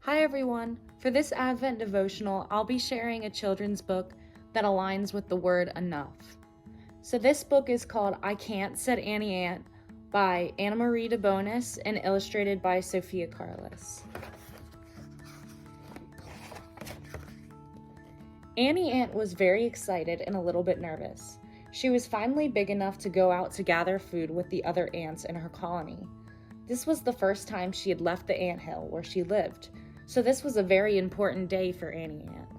Hi everyone! For this Advent devotional, I'll be sharing a children's book that aligns with the word enough. So this book is called I Can't, Said Annie Ant by Anna Marie DeBonis and illustrated by Sophia Carlos. Annie Ant was very excited and a little bit nervous. She was finally big enough to go out to gather food with the other ants in her colony. This was the first time she had left the anthill where she lived, so this was a very important day for Annie Ant.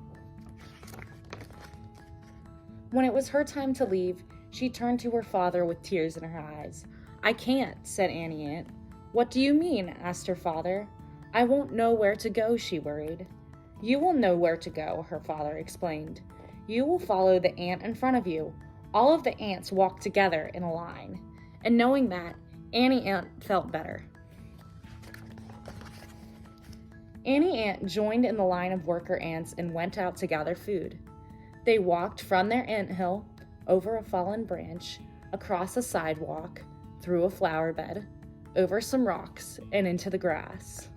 When it was her time to leave, she turned to her father with tears in her eyes. "I can't," said Annie Ant. "What do you mean?" asked her father. "I won't know where to go," she worried. "You will know where to go," her father explained. "You will follow the ant in front of you." All of the ants walked together in a line, and knowing that, Annie Ant felt better. Annie Ant joined in the line of worker ants and went out to gather food. They walked from their anthill, over a fallen branch, across a sidewalk, through a flower bed, over some rocks, and into the grass.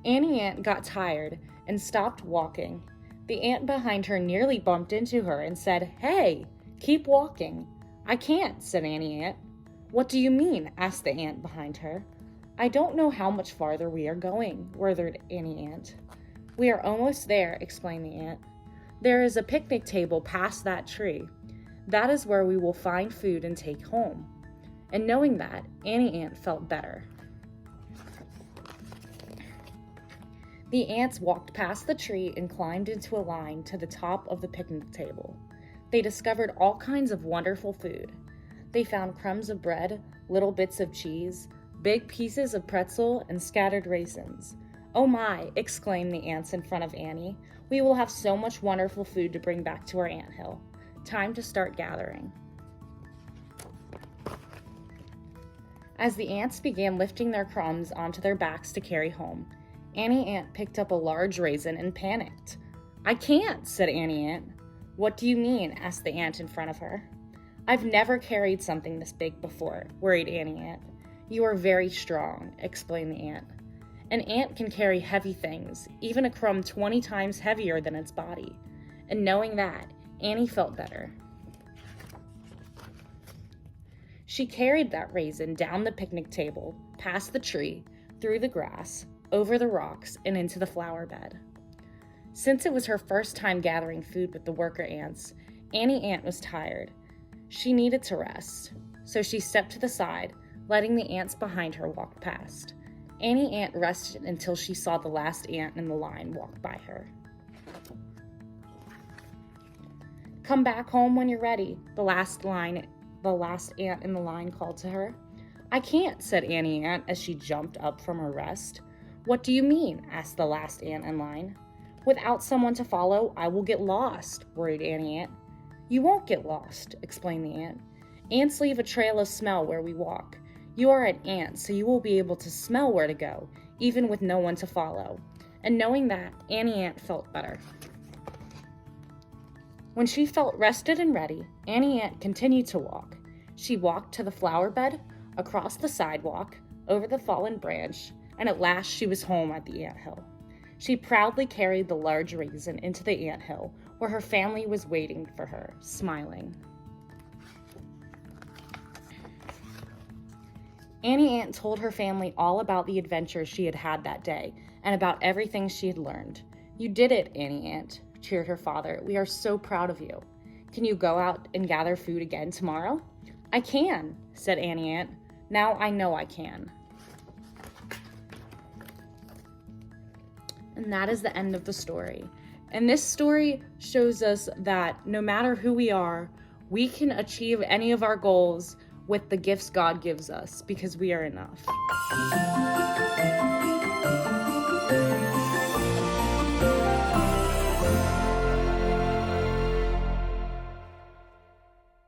Annie Ant got tired and stopped walking. The ant behind her nearly bumped into her and said, "Hey, keep walking." "I can't," said Annie Ant. "What do you mean?" asked the ant behind her. "I don't know how much farther we are going," withered Annie Ant. "We are almost there," explained the ant. "There is a picnic table past that tree. That is where we will find food and take home." And knowing that, Annie Ant felt better. The ants walked past the tree and climbed into a line to the top of the picnic table. They discovered all kinds of wonderful food. They found crumbs of bread, little bits of cheese, big pieces of pretzel, and scattered raisins. "Oh my," exclaimed the ants in front of Annie. "We will have so much wonderful food to bring back to our anthill. Time to start gathering." As the ants began lifting their crumbs onto their backs to carry home, Annie Ant picked up a large raisin and panicked. "I can't," said Annie Ant. "What do you mean?" asked the ant in front of her. "I've never carried something this big before," worried Annie Ant. "You are very strong," explained the ant. "An ant can carry heavy things, even a crumb 20 times heavier than its body." And knowing that, Annie felt better. She carried that raisin down the picnic table, past the tree, through the grass, over the rocks, and into the flower bed. Since it was her first time gathering food with the worker ants, Annie Ant was tired. She needed to rest, so she stepped to the side, letting the ants behind her walk past. Annie Ant rested until she saw the last ant in the line walk by her. "Come back home when you're ready," the last ant in the line called to her. "I can't," said Annie Ant as she jumped up from her rest. "What do you mean?" asked the last ant in line. "Without someone to follow, I will get lost," worried Annie Ant. "You won't get lost," explained the ant. "Ants leave a trail of smell where we walk. You are an ant, so you will be able to smell where to go, even with no one to follow." And knowing that, Annie Ant felt better. When she felt rested and ready, Annie Ant continued to walk. She walked to the flower bed, across the sidewalk, over the fallen branch, and at last she was home at the anthill. She proudly carried the large raisin into the anthill, where her family was waiting for her, smiling. Annie Ant told her family all about the adventures she had had that day, and about everything she had learned. "You did it, Annie Ant," cheered her father. "We are so proud of you. Can you go out and gather food again tomorrow?" "I can," said Annie Ant. "Now I know I can." And that is the end of the story. And this story shows us that no matter who we are, we can achieve any of our goals with the gifts God gives us because we are enough.